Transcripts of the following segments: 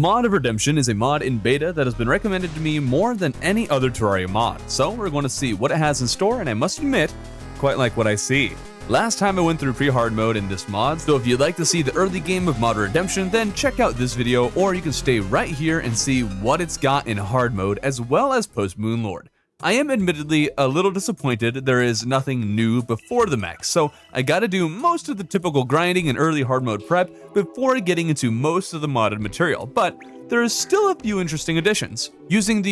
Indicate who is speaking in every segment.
Speaker 1: Mod of Redemption is a mod in beta that has been recommended to me more than any other Terraria mod, so we're going to see what it has in store, and I must admit, quite like what I see. Last time I went through pre-hard mode in this mod, so if you'd like to see the early game of Mod of Redemption, then check out this video, or you can stay right here and see what it's got in hard mode as well as post Moonlord. I am admittedly a little disappointed there is nothing new before the mech, so I gotta do most of the typical grinding and early hard mode prep before getting into most of the modded material, but there is still a few interesting additions. Using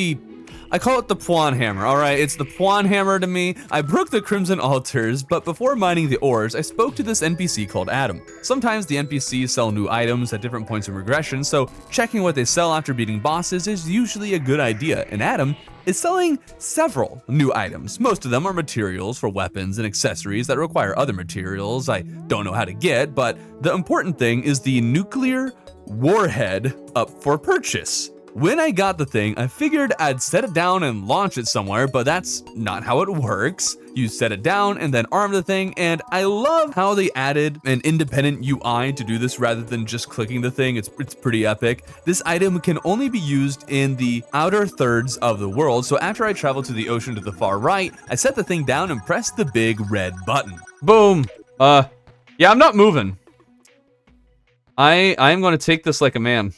Speaker 1: I call it the Pwan Hammer, alright? It's the Pwan Hammer to me. I broke the Crimson Altars, but before mining the ores, I spoke to this NPC called Adam. Sometimes the NPCs sell new items at different points in regression, so checking what they sell after beating bosses is usually a good idea, and Adam is selling several new items. Most of them are materials for weapons and accessories that require other materials I don't know how to get, but the important thing is the nuclear warhead up for purchase. When I got the thing, I figured I'd set it down and launch it somewhere, but that's not how it works. You set it down and then arm the thing, and I love how they added an independent UI to do this rather than just clicking the thing. It's pretty epic. This item can only be used in the outer thirds of the world, so after I travel to the ocean to the far right, I set the thing down and press the big red button. Boom. Yeah, I'm not moving. I'm going to take this like a man.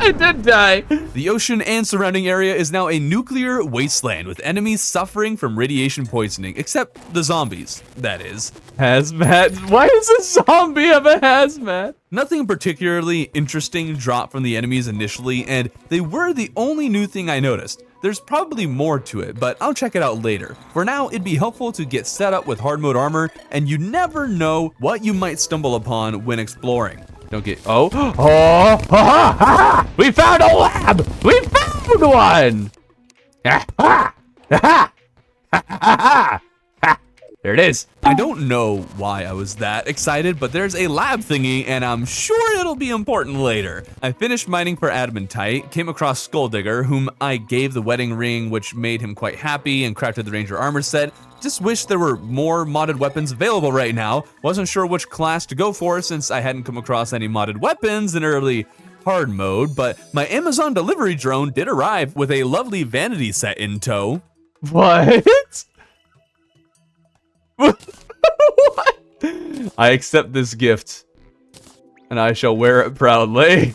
Speaker 1: I did die. The ocean and surrounding area is now a nuclear wasteland with enemies suffering from radiation poisoning, except the zombies, that is. Hazmat? Why does a zombie have a hazmat? Nothing particularly interesting dropped from the enemies initially, and they were the only new thing I noticed. There's probably more to it, but I'll check it out later. For now, it'd be helpful to get set up with hard mode armor, and you never know what you might stumble upon when exploring. Don't get, we found a lab! We found one! There it is. I don't know why I was that excited, but there's a lab thingy, and I'm sure it'll be important later. I finished mining for adamantite, came across Skulldigger, whom I gave the wedding ring, which made him quite happy, and crafted the ranger armor set. Just wish there were more modded weapons available right now. Wasn't sure which class to go for since I hadn't come across any modded weapons in early hard mode, but my Amazon delivery drone did arrive with a lovely vanity set in tow. What? What? I accept this gift, and I shall wear it proudly.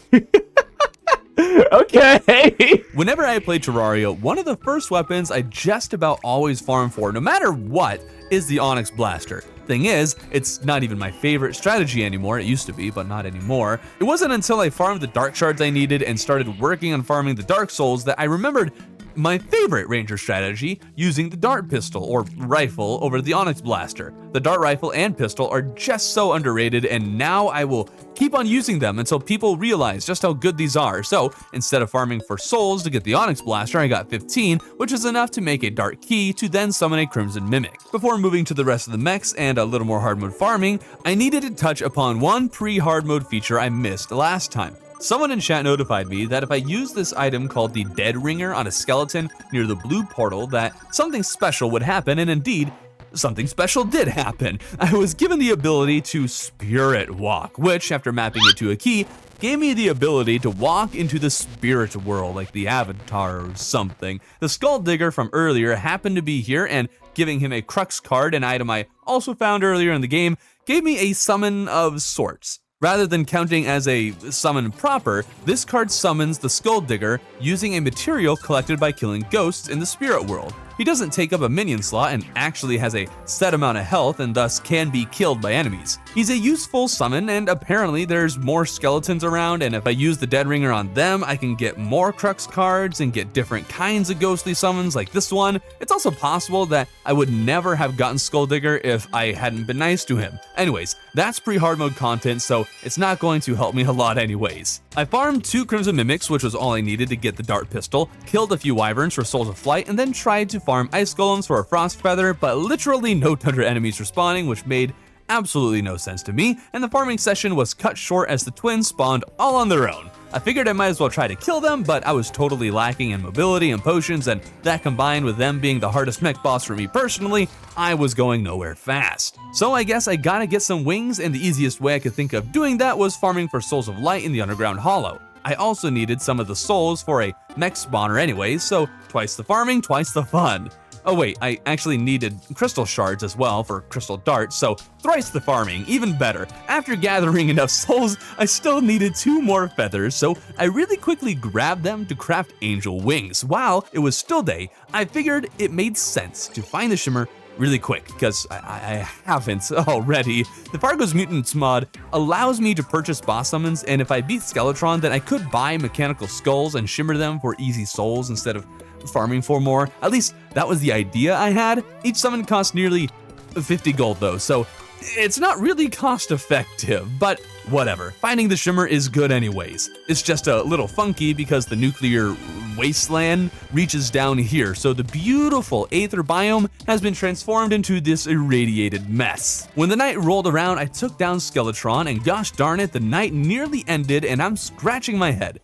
Speaker 1: Okay. Whenever I play Terraria, one of the first weapons I just about always farm for, no matter what, is the Onyx Blaster. Thing is, it's not even my favorite strategy anymore. It used to be, but not anymore. It wasn't until I farmed the Dark Shards I needed and started working on farming the Dark Souls that I remembered my favorite ranger strategy, using the dart pistol or rifle over the Onyx Blaster. The dart rifle and pistol are just so underrated, and now I will keep on using them until people realize just how good these are. So instead of farming for souls to get the Onyx Blaster, I got 15, which is enough to make a Dark Key to then summon a Crimson Mimic. Before moving to the rest of the mechs and a little more hard mode farming, I needed to touch upon one pre-hard mode feature I missed last time. Someone in chat notified me that if I use this item called the Dead Ringer on a skeleton near the blue portal, that something special would happen, and indeed, something special did happen. I was given the ability to Spirit Walk, which, after mapping it to a key, gave me the ability to walk into the spirit world like the Avatar or something. The Skulldigger from earlier happened to be here, and giving him a Crux card, an item I also found earlier in the game, gave me a summon of sorts. Rather than counting as a summon proper, this card summons the Skulldigger using a material collected by killing ghosts in the spirit world. He doesn't take up a minion slot and actually has a set amount of health and thus can be killed by enemies. He's a useful summon, and apparently there's more skeletons around, and if I use the Dead Ringer on them, I can get more Crux cards and get different kinds of ghostly summons like this one. It's also possible that I would never have gotten Skulldigger if I hadn't been nice to him. Anyways, that's pre-hard mode content, so it's not going to help me a lot anyways. I farmed 2 Crimson Mimics, which was all I needed to get the Dart Pistol, killed a few Wyverns for Souls of Flight, and then tried to farm Ice Golems for a Frost Feather, but literally no Tundra enemies respawning, which made absolutely no sense to me, and the farming session was cut short as the twins spawned all on their own. I figured I might as well try to kill them, but I was totally lacking in mobility and potions, and that combined with them being the hardest mech boss for me personally, I was going nowhere fast. So I guess I gotta get some wings, and the easiest way I could think of doing that was farming for Souls of Light in the underground hollow. I also needed some of the souls for a mech spawner anyways, so twice the farming, twice the fun. Oh wait, I actually needed crystal shards as well for crystal darts, so thrice the farming, even better. After gathering enough souls, I still needed 2 more feathers, so I really quickly grabbed them to craft angel wings. While it was still day, I figured it made sense to find the shimmer really quick, because I haven't already. The Fargo's Mutants mod allows me to purchase boss summons, and if I beat Skeletron, then I could buy mechanical skulls and shimmer them for easy souls instead of farming for more. At least that was the idea I had. Each summon costs nearly 50 gold though, so it's not really cost effective, but whatever. Finding the shimmer is good anyways. It's just a little funky because the nuclear wasteland reaches down here, so the beautiful aether biome has been transformed into this irradiated mess. When the night rolled around, I took down Skeletron, and gosh darn it, the night nearly ended and I'm scratching my head.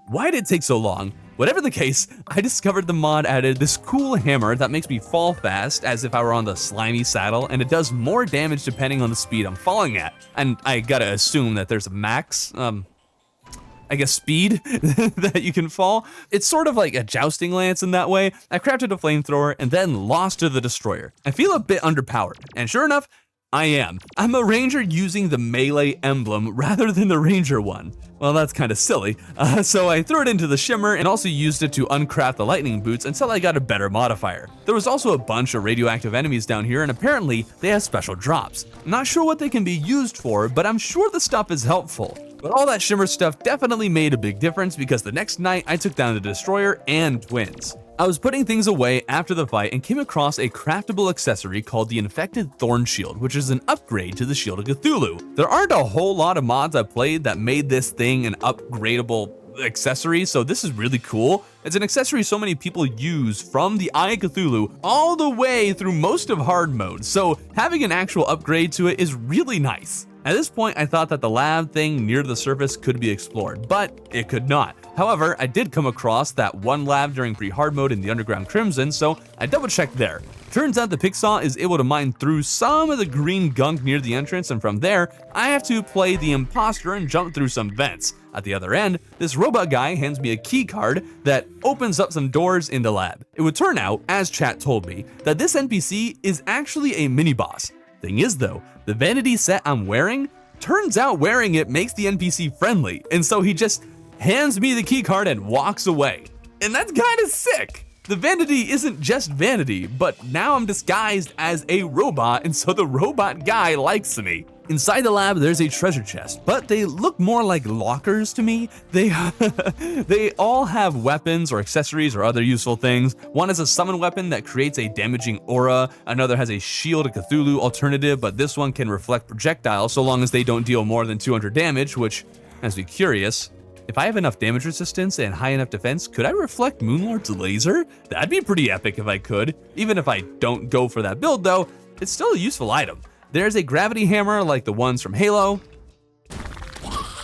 Speaker 1: Why did it take so long? Whatever the case, I discovered the mod added this cool hammer that makes me fall fast as if I were on the slimy saddle, and it does more damage depending on the speed I'm falling at. And I gotta assume that there's a max, I guess speed that you can fall. It's sort of like a jousting lance in that way. I crafted a flamethrower and then lost to the destroyer. I feel a bit underpowered, and sure enough, I am. I'm a ranger using the melee emblem rather than the ranger one. Well, that's kind of silly. So I threw it into the shimmer and also used it to uncraft the lightning boots until I got a better modifier. There was also a bunch of radioactive enemies down here, and apparently they have special drops. I'm not sure what they can be used for, but I'm sure the stuff is helpful. But all that shimmer stuff definitely made a big difference because the next night I took down the destroyer and twins. I was putting things away after the fight and came across a craftable accessory called the Infected Thorn Shield, which is an upgrade to the Shield of Cthulhu. There aren't a whole lot of mods I've played that made this thing an upgradable accessory, so this is really cool. It's an accessory so many people use from the Eye of Cthulhu all the way through most of hard mode, so having an actual upgrade to it is really nice. At this point, I thought that the lab thing near the surface could be explored, but it could not. However, I did come across that one lab during pre-hard mode in the Underground Crimson, so I double-checked there. Turns out the Pixaw is able to mine through some of the green gunk near the entrance, and from there, I have to play the imposter and jump through some vents. At the other end, this robot guy hands me a key card that opens up some doors in the lab. It would turn out, as chat told me, that this NPC is actually a mini-boss. Thing is though, the vanity set I'm wearing, turns out wearing it makes the NPC friendly, and so he just hands me the key card and walks away. And that's kinda sick! The vanity isn't just vanity, but now I'm disguised as a robot, and so the robot guy likes me. Inside the lab, there's a treasure chest, but they look more like lockers to me. They all have weapons or accessories or other useful things. One is a summon weapon that creates a damaging aura. Another has a Shield of Cthulhu alternative, but this one can reflect projectiles so long as they don't deal more than 200 damage, which has me curious. If I have enough damage resistance and high enough defense, could I reflect Moonlord's laser? That'd be pretty epic if I could. Even if I don't go for that build though, it's still a useful item. There's a gravity hammer like the ones from Halo.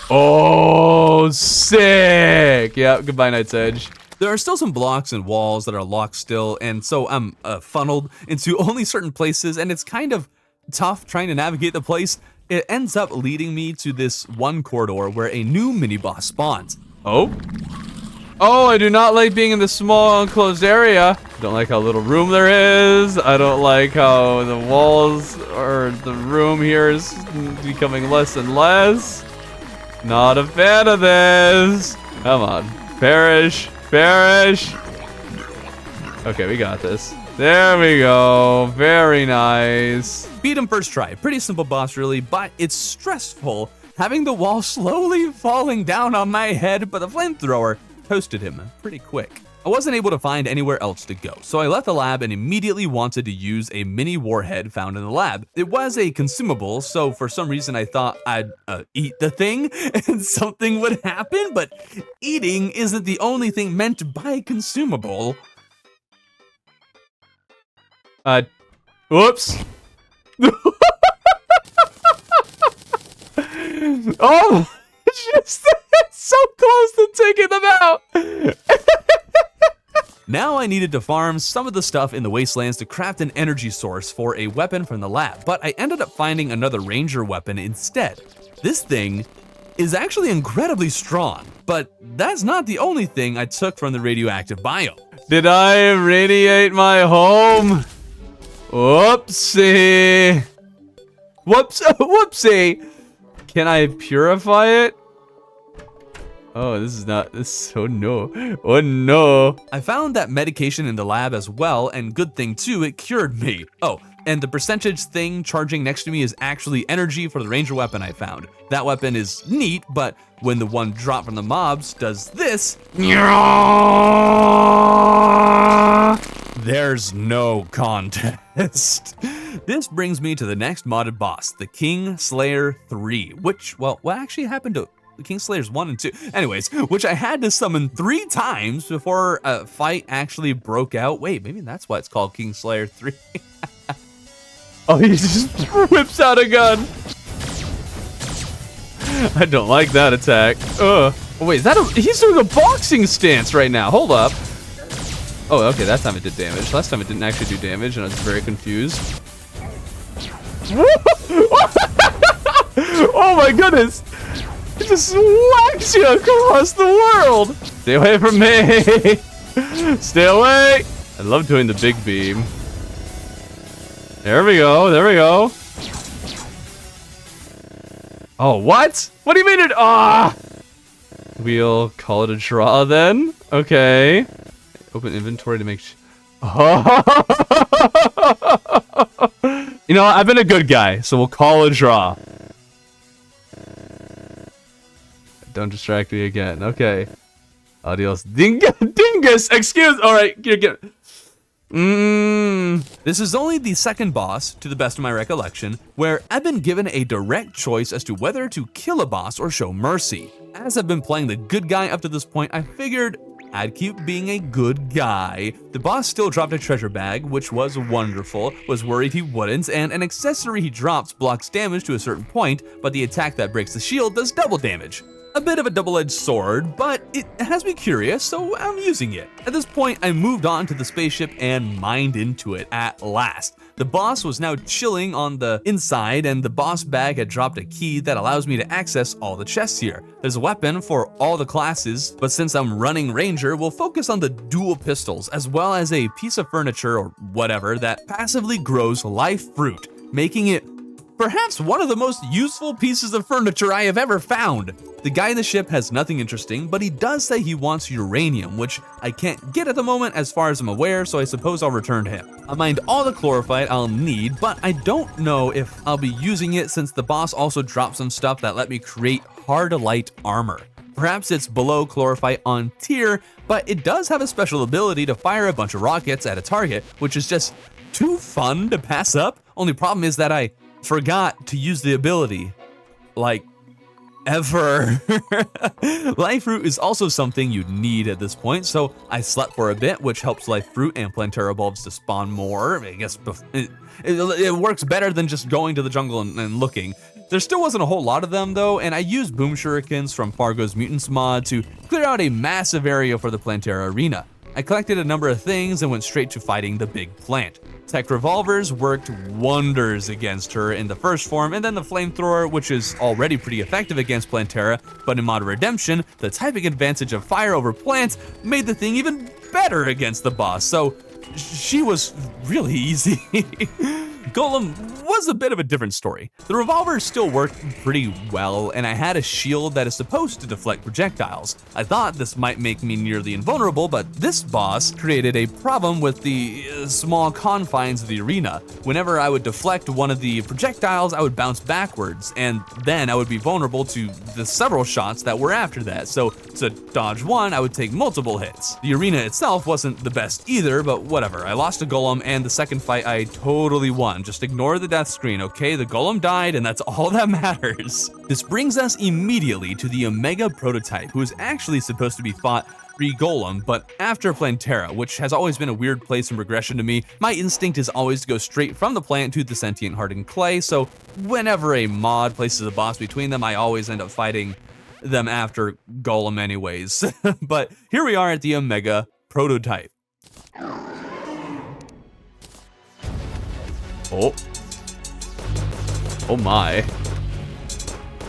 Speaker 1: Oh, sick! Yep, goodbye Night's Edge. There are still some blocks and walls that are locked still, and so I'm funneled into only certain places, and it's kind of tough trying to navigate the place. It ends up leading me to this one corridor where a new mini-boss spawns. Oh, I do not like being in this small enclosed area. I don't like how little room there is. I don't like how the walls or the room here is becoming less and less. Not a fan of this. Come on, perish, perish. Okay, we got this. There we go, very nice. Beat him first try, pretty simple boss really, but it's stressful having the wall slowly falling down on my head, but the flamethrower toasted him pretty quick. I wasn't able to find anywhere else to go, so I left the lab and immediately wanted to use a mini warhead found in the lab. It was a consumable, so for some reason I thought I'd eat the thing and something would happen, but eating isn't the only thing meant by consumable. Whoops. Oh, just this.
Speaker 2: so close to taking them out.
Speaker 1: Now I needed to farm some of the stuff in the wastelands to craft an energy source for a weapon from the lab, but I ended up finding another ranger weapon instead. This thing is actually incredibly strong, but that's not the only thing I took from the radioactive biome.
Speaker 2: Did I radiate my home? Whoopsie. Whoopsie. Can I purify it? Oh, oh no.
Speaker 1: I found that medication in the lab as well, and good thing too, it cured me. Oh, and the percentage thing charging next to me is actually energy for the ranger weapon I found. That weapon is neat, but when the one dropped from the mobs does this, there's no contest. This brings me to the next modded boss, the King Slayer 3, which, well, what actually happened to King Slayers 1 and 2? Anyways, which I had to summon 3 times before a fight actually broke out. Wait, maybe that's why it's called King Slayer 3.
Speaker 2: Oh, he just whips out a gun. I don't like that attack. Oh, wait, is that he's doing a boxing stance right now. Hold up. Oh, okay, that time it did damage. Last time it didn't actually do damage, and I was very confused. Oh my goodness! It just whacks you across the world! Stay away from me! Stay away! I love doing the big beam. There we go, there we go. Oh, what? What do you mean it? Ah! We'll call it a draw then. Okay. Open inventory to make You know, I've been a good guy, so we'll call a draw. Don't distract me again. Okay. Adios. Dingus! Excuse. Alright, get.
Speaker 1: This is only the second boss, to the best of my recollection, where I've been given a direct choice as to whether to kill a boss or show mercy. As I've been playing the good guy up to this point, I figured I'd keep being a good guy. The boss still dropped a treasure bag, which was wonderful, was worried he wouldn't, and an accessory he drops blocks damage to a certain point, but the attack that breaks the shield does double damage. A bit of a double-edged sword, but it has me curious, so I'm using it. At this point, I moved on to the spaceship and mined into it at last. The boss was now chilling on the inside, and the boss bag had dropped a key that allows me to access all the chests here. There's a weapon for all the classes, but since I'm running Ranger, we'll focus on the dual pistols, as well as a piece of furniture or whatever that passively grows life fruit, making it perhaps one of the most useful pieces of furniture I have ever found. The guy in the ship has nothing interesting, but he does say he wants uranium, which I can't get at the moment as far as I'm aware, so I suppose I'll return to him. I mined all the chlorophyte I'll need, but I don't know if I'll be using it since the boss also dropped some stuff that let me create hard light armor. Perhaps it's below chlorophyte on tier, but it does have a special ability to fire a bunch of rockets at a target, which is just too fun to pass up. Only problem is that I forgot to use the ability, like, ever. Life fruit is also something you'd need at this point, so I slept for a bit, which helps life fruit and Plantera bulbs to spawn more. I guess it works better than just going to the jungle and looking. There still wasn't a whole lot of them though, and I used boom shurikens from Fargo's Mutants mod to clear out a massive area for the Plantera arena. I collected a number of things and went straight to fighting the big plant. Tech revolvers worked wonders against her in the first form, and then the flamethrower, which is already pretty effective against Plantera, but in Mod Redemption, the typing advantage of fire over plants made the thing even better against the boss, so she was really easy. Golem was a bit of a different story. The revolver still worked pretty well, and I had a shield that is supposed to deflect projectiles. I thought this might make me nearly invulnerable, but this boss created a problem with the small confines of the arena. Whenever I would deflect one of the projectiles, I would bounce backwards, and then I would be vulnerable to the several shots that were after that. So to dodge one, I would take multiple hits. The arena itself wasn't the best either, but whatever. I lost a golem, and the second fight I totally won. Just ignore the death screen, okay? The golem died, and that's all that matters. This brings us immediately to the Omega prototype, who is actually supposed to be fought pre-golem, but after Plantera, which has always been a weird place in regression to me. My instinct is always to go straight from the plant to the sentient hardened clay, so whenever a mod places a boss between them, I always end up fighting them after Golem anyways. But here we are at the Omega prototype. Oh. Oh my.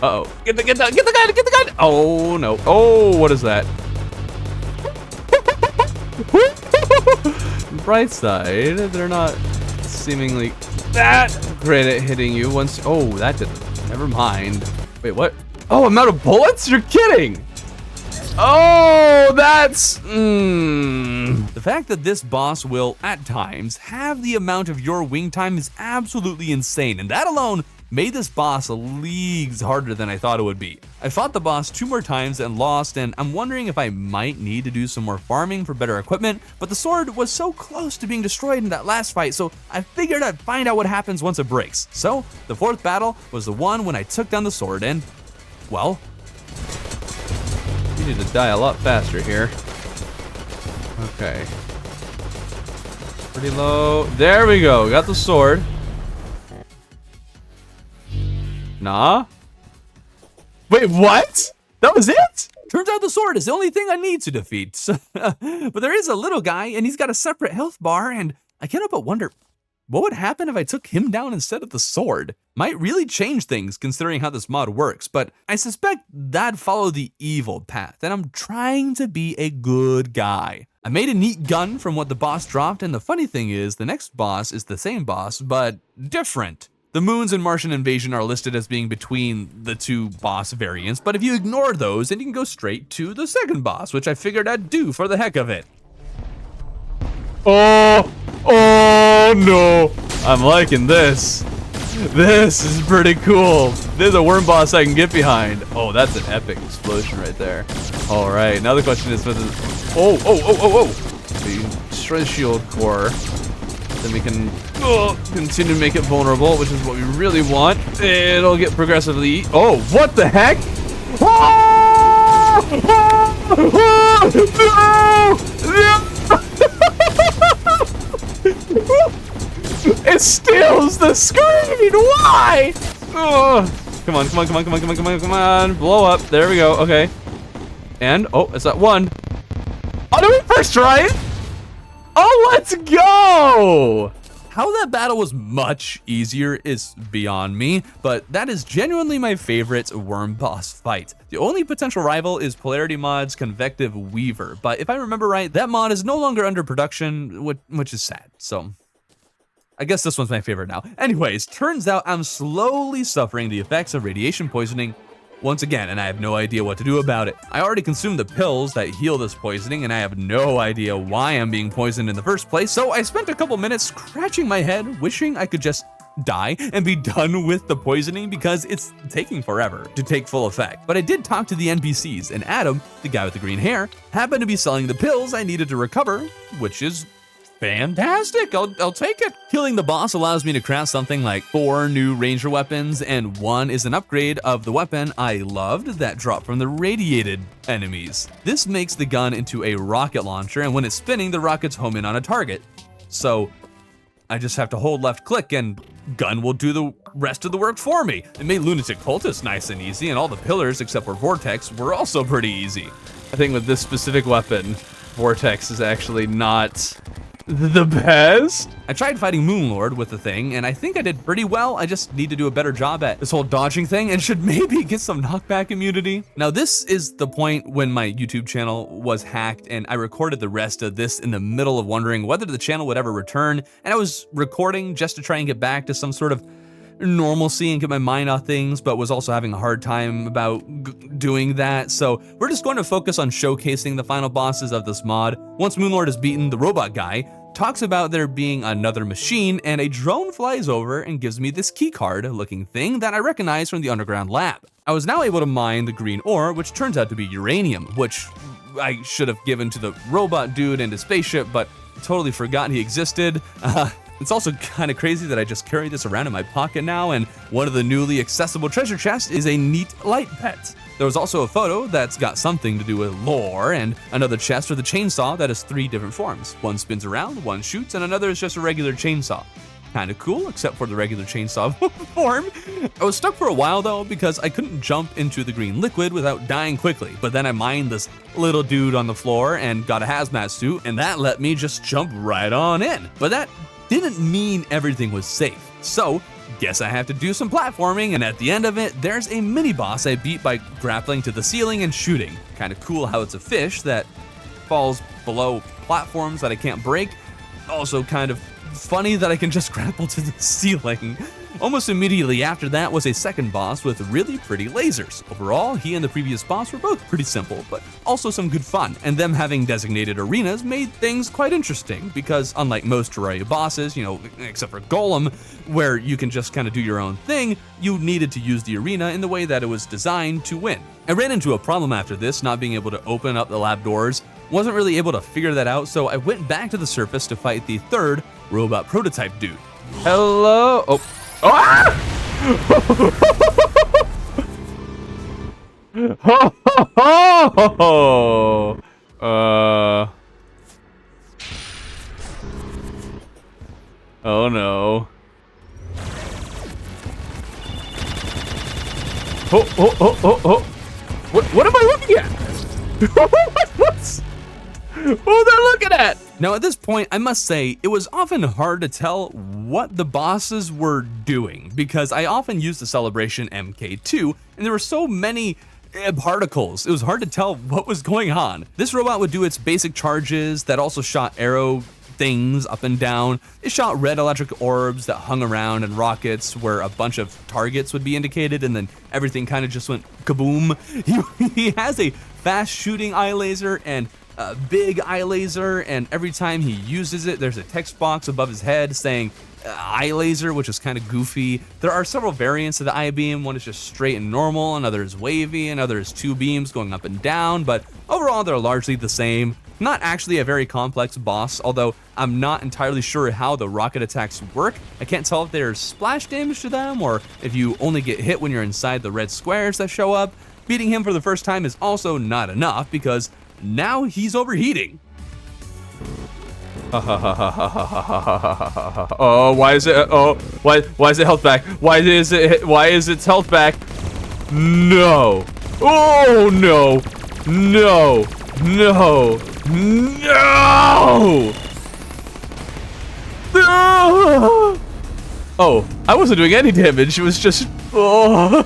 Speaker 1: Uh-oh. Get the gun! Oh no. Oh, what is that? Bright side, they're not seemingly that great at hitting you once. Oh, that didn't. Never mind. Wait, what? Oh, I'm out of bullets? You're kidding! Oh, that's... The fact that this boss will, at times, have the amount of your wing time is absolutely insane, and that alone made this boss leagues harder than I thought it would be. I fought the boss 2 more times and lost, and I'm wondering if I might need to do some more farming for better equipment, but the sword was so close to being destroyed in that last fight, so I figured I'd find out what happens once it breaks. So, the 4th battle was the one when I took down the sword and, well,
Speaker 2: you need to die a lot faster here. Okay. Pretty low. There we go. Got the sword. Nah. Wait, what? That was it?
Speaker 1: Turns out the sword is the only thing I need to defeat. But there is a little guy, and he's got a separate health bar, and I can't help but wonder, what would happen if I took him down instead of the sword? Might really change things considering how this mod works, but I suspect that'd follow the evil path, and I'm trying to be a good guy. I made a neat gun from what the boss dropped, and the funny thing is, the next boss is the same boss, but different. The moons in Martian Invasion are listed as being between the 2 boss variants, but if you ignore those, then you can go straight to the second boss, which I figured I'd do for the heck of it.
Speaker 2: Oh no. I'm liking this. This is pretty cool. There's a worm boss I can get behind. Oh, that's an epic explosion right there. All right, now the question is whether... Oh. We destroy the shield core. Then we can continue to make it vulnerable, which is what we really want. It'll get progressively... Oh, what the heck? It steals the screen! Why? Come on. Blow up. There we go. Okay. And, oh, it's that one. Oh, did we first try it? Oh, let's go!
Speaker 1: How that battle was much easier is beyond me, but that is genuinely my favorite worm boss fight. The only potential rival is Polarity Mod's Convective Weaver, but if I remember right, that mod is no longer under production, which is sad, so I guess this one's my favorite now. Anyways, turns out I'm slowly suffering the effects of radiation poisoning once again, and I have no idea what to do about it. I already consumed the pills that heal this poisoning, and I have no idea why I'm being poisoned in the first place, so I spent a couple minutes scratching my head, wishing I could just die and be done with the poisoning because it's taking forever to take full effect. But I did talk to the NPCs, and Adam, the guy with the green hair, happened to be selling the pills I needed to recover, which is fantastic, I'll take it. Killing the boss allows me to craft something like 4 new ranger weapons, and 1 is an upgrade of the weapon I loved that dropped from the radiated enemies. This makes the gun into a rocket launcher, and when it's spinning, the rockets home in on a target. So I just have to hold left click and gun will do the rest of the work for me. It made Lunatic Cultist nice and easy, and all the pillars except for Vortex were also pretty easy.
Speaker 2: I think with this specific weapon, Vortex is actually not the best.
Speaker 1: I tried fighting Moonlord with the thing, and I think I did pretty well. I just need to do a better job at this whole dodging thing and should maybe get some knockback immunity. Now, this is the point when my YouTube channel was hacked, and I recorded the rest of this in the middle of wondering whether the channel would ever return, and I was recording just to try and get back to some sort of normalcy and get my mind off things, but was also having a hard time about doing that. So we're just going to focus on showcasing the final bosses of this mod. Once Moonlord is beaten, the robot guy talks about there being another machine, and a drone flies over and gives me this keycard looking thing that I recognize from the underground lab. I was now able to mine the green ore, which turns out to be uranium, which I should have given to the robot dude and his spaceship, but totally forgot he existed. It's also kind of crazy that I just carry this around in my pocket now, and one of the newly accessible treasure chests is a neat light pet. There was also a photo that's got something to do with lore, and another chest with a chainsaw that has 3 different forms. One spins around, one shoots, and another is just a regular chainsaw. Kinda cool, except for the regular chainsaw form. I was stuck for a while though, because I couldn't jump into the green liquid without dying quickly, but then I mined this little dude on the floor and got a hazmat suit, and that let me just jump right on in. But that didn't mean everything was safe. So, guess I have to do some platforming, and at the end of it, there's a mini boss I beat by grappling to the ceiling and shooting. Kinda cool how it's a fish that falls below platforms that I can't break. Also kind of funny that I can just grapple to the ceiling. Almost immediately after that was a second boss with really pretty lasers. Overall, he and the previous boss were both pretty simple, but also some good fun, and them having designated arenas made things quite interesting, because unlike most Terraria bosses, you know, except for Golem, where you can just kind of do your own thing, you needed to use the arena in the way that it was designed to win. I ran into a problem after this, not being able to open up the lab doors. Wasn't really able to figure that out, so I went back to the surface to fight the third robot prototype dude.
Speaker 2: Hello? Oh. Ah! Ho, ho, ho! Oh no. Oh. What am I looking at? What they're looking at?
Speaker 1: Now at this point, I must say, it was often hard to tell what the bosses were doing, because I often used the Celebration MK2, and there were so many particles, it was hard to tell what was going on. This robot would do its basic charges that also shot arrow things up and down. It shot red electric orbs that hung around, and rockets where a bunch of targets would be indicated, and then everything kind of just went kaboom. He has a fast shooting eye laser and a big eye laser, and every time he uses it, there's a text box above his head saying eye laser, which is kind of goofy. There are several variants of the eye beam. One is just straight and normal, another is wavy, another is two beams going up and down, but overall they're largely the same. Not actually a very complex boss, although I'm not entirely sure how the rocket attacks work. I can't tell if there's splash damage to them or if you only get hit when you're inside the red squares that show up. Beating him for the first time is also not enough, because now he's overheating.
Speaker 2: Oh, why is it? Oh, why is it health back? Why is its health back? No! Oh no! No! No! No! No! Oh, I wasn't doing any damage. It was just. Oh.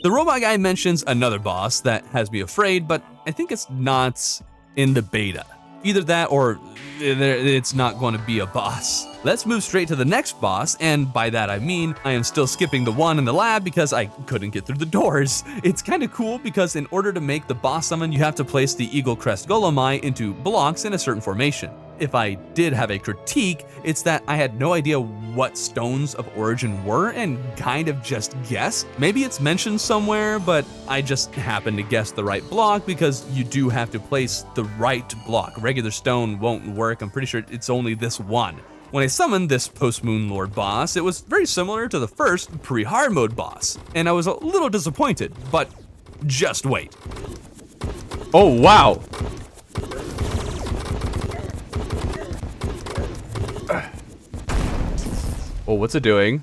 Speaker 1: The robot guy mentions another boss that has me afraid, but I think it's not in the beta. Either that or it's not going to be a boss. Let's move straight to the next boss, and by that I mean I am still skipping the one in the lab because I couldn't get through the doors. It's kind of cool because in order to make the boss summon, you have to place the Eagle Crest Golem Eye into blocks in a certain formation. If I did have a critique, it's that I had no idea what stones of origin were and kind of just guessed. Maybe it's mentioned somewhere, but I just happened to guess the right block because you do have to place the right block. Regular stone won't work. I'm pretty sure it's only this one. When I summoned this post-Moonlord boss, it was very similar to the first pre-Hardmode boss, and I was a little disappointed, but just wait.
Speaker 2: Oh, wow. Oh, what's it doing?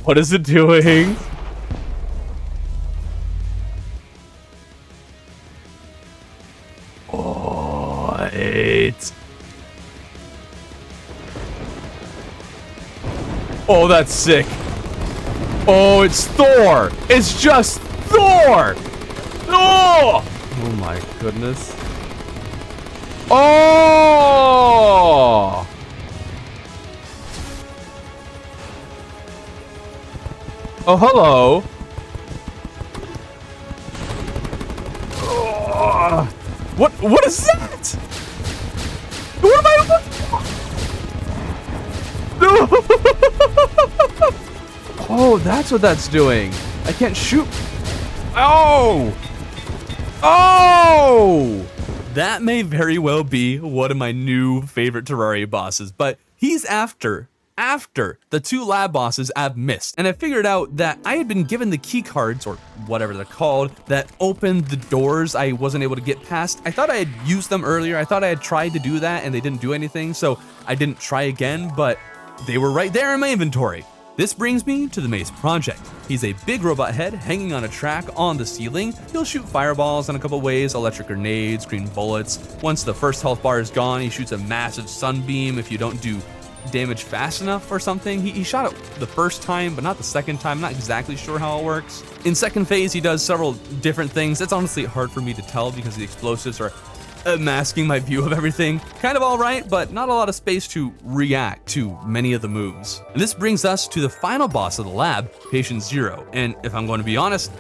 Speaker 2: What is it doing? Oh, it's... Oh, that's sick. Oh, it's Thor. It's just Thor. Oh! Oh my goodness. Oh! Oh, hello. Oh, what is that? What am I looking for? No. Oh, that's what that's doing. I can't shoot. Oh! Oh!
Speaker 1: That may very well be one of my new favorite Terraria bosses, but he's after after the 2 lab bosses I've missed, and I figured out that I had been given the key cards, or whatever they're called, that opened the doors I wasn't able to get past. I thought I had used them earlier. I thought I had tried to do that and they didn't do anything, so I didn't try again, but they were right there in my inventory. This brings me to the Mace Project. He's a big robot head hanging on a track on the ceiling. He'll shoot fireballs in a couple ways, electric grenades, green bullets. Once the first health bar is gone, he shoots a massive sunbeam if you don't do damage fast enough or something. He shot it the first time, but not the second time. I'm not exactly sure how it works. In second phase, he does several different things. It's honestly hard for me to tell because the explosives are masking my view of everything. Kind of all right, but not a lot of space to react to many of the moves. And this brings us to the final boss of the lab, Patient Zero. And if I'm going to be honest,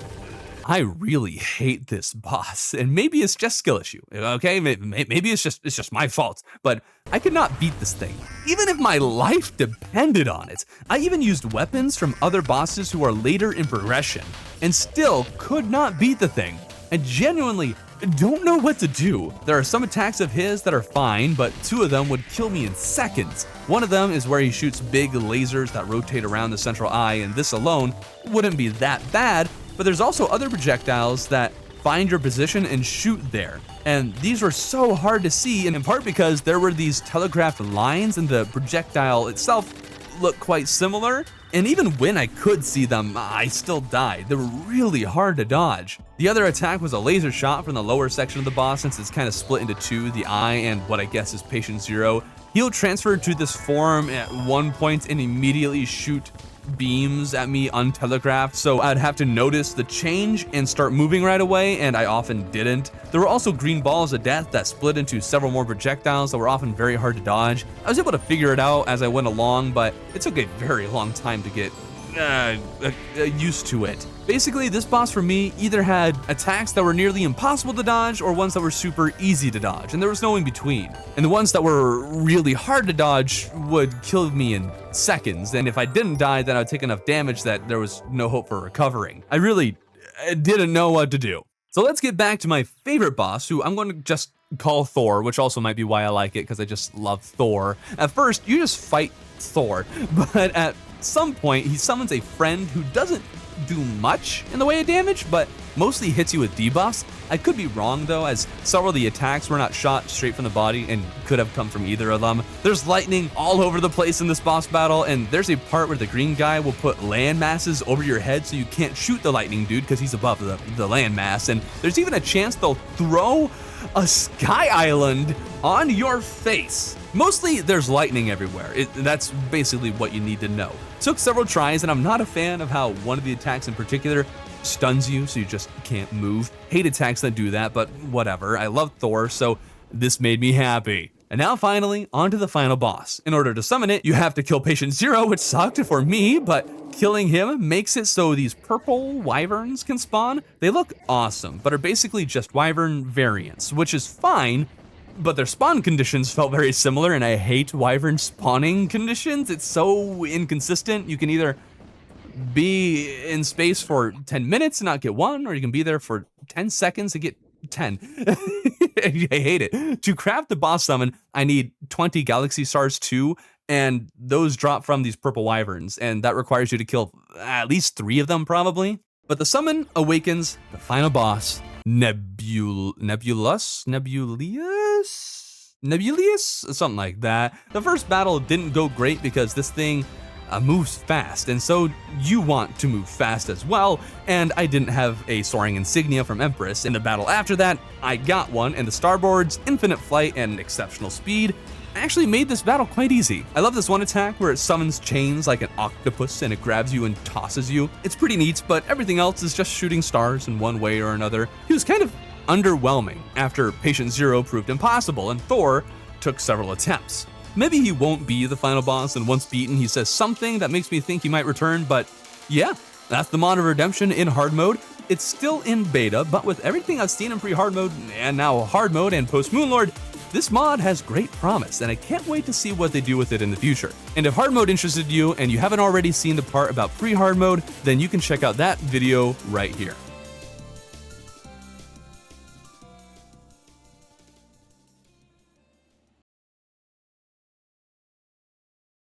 Speaker 1: I really hate this boss, and maybe it's just skill issue, okay? Maybe it's just my fault, but I could not beat this thing, even if my life depended on it. I even used weapons from other bosses who are later in progression, and still could not beat the thing. I genuinely don't know what to do. There are some attacks of his that are fine, but 2 of them would kill me in seconds. One of them is where he shoots big lasers that rotate around the central eye, and this alone wouldn't be that bad, but there's also other projectiles that find your position and shoot there. And these were so hard to see, and in part because there were these telegraphed lines and the projectile itself looked quite similar. And even when I could see them, I still died. They were really hard to dodge. The other attack was a laser shot from the lower section of the boss, since it's kind of split into 2, the eye and what I guess is Patient Zero. He'll transfer to this form at one point and immediately shoot beams at me untelegraphed, so I'd have to notice the change and start moving right away, and I often didn't. There were also green balls of death that split into several more projectiles that were often very hard to dodge. I was able to figure it out as I went along, but it took a very long time to get used to it. Basically, this boss for me either had attacks that were nearly impossible to dodge or ones that were super easy to dodge, and there was no in between. And the ones that were really hard to dodge would kill me in seconds, and if I didn't die, then I would take enough damage that there was no hope for recovering. I really didn't know what to do. So let's get back to my favorite boss, who I'm going to just call Thor, which also might be why I like it, because I just love Thor. At first, you just fight Thor, but at some point, he summons a friend who doesn't do much in the way of damage, but mostly hits you with debuffs. I could be wrong though, as several of the attacks were not shot straight from the body and could have come from either of them. There's lightning all over the place in this boss battle, and there's a part where the green guy will put land masses over your head so you can't shoot the lightning dude because he's above the land mass, and there's even a chance they'll throw a sky island on your face. Mostly there's lightning everywhere. That's basically what you need to know. Took several tries, and I'm not a fan of how one of the attacks in particular stuns you so you just can't move. Hate attacks that do that, but whatever. I love Thor, so this made me happy. And now finally, on to the final boss. In order to summon it, you have to kill Patient Zero, which sucked for me, but killing him makes it so these purple wyverns can spawn. They look awesome, but are basically just wyvern variants, which is fine, but their spawn conditions felt very similar, and I hate wyvern spawning conditions. It's so inconsistent. You can either be in space for 10 minutes and not get one, or you can be there for 10 seconds and get 10. I hate it. To craft the boss summon, I need 20 galaxy stars too, and those drop from these purple wyverns, and that requires you to kill at least 3 of them probably. But the summon awakens the final boss, Nebulius? Something like that. The first battle didn't go great because this thing moves fast, and so you want to move fast as well, and I didn't have a soaring insignia from Empress. In the battle after that, I got one, and the starboard's infinite flight and exceptional speed actually made this battle quite easy. I love this one attack where it summons chains like an octopus and it grabs you and tosses you. It's pretty neat, but everything else is just shooting stars in one way or another. He was kind of underwhelming after Patient Zero proved impossible and Thor took several attempts. Maybe he won't be the final boss, and once beaten he says something that makes me think he might return, but yeah, that's the mod of Redemption in hard mode. It's still in beta, but with everything I've seen in pre-hard mode and now hard mode and post Moonlord, this mod has great promise, and I can't wait to see what they do with it in the future. And if hard mode interested you and you haven't already seen the part about pre-hard mode, then you can check out that video right here.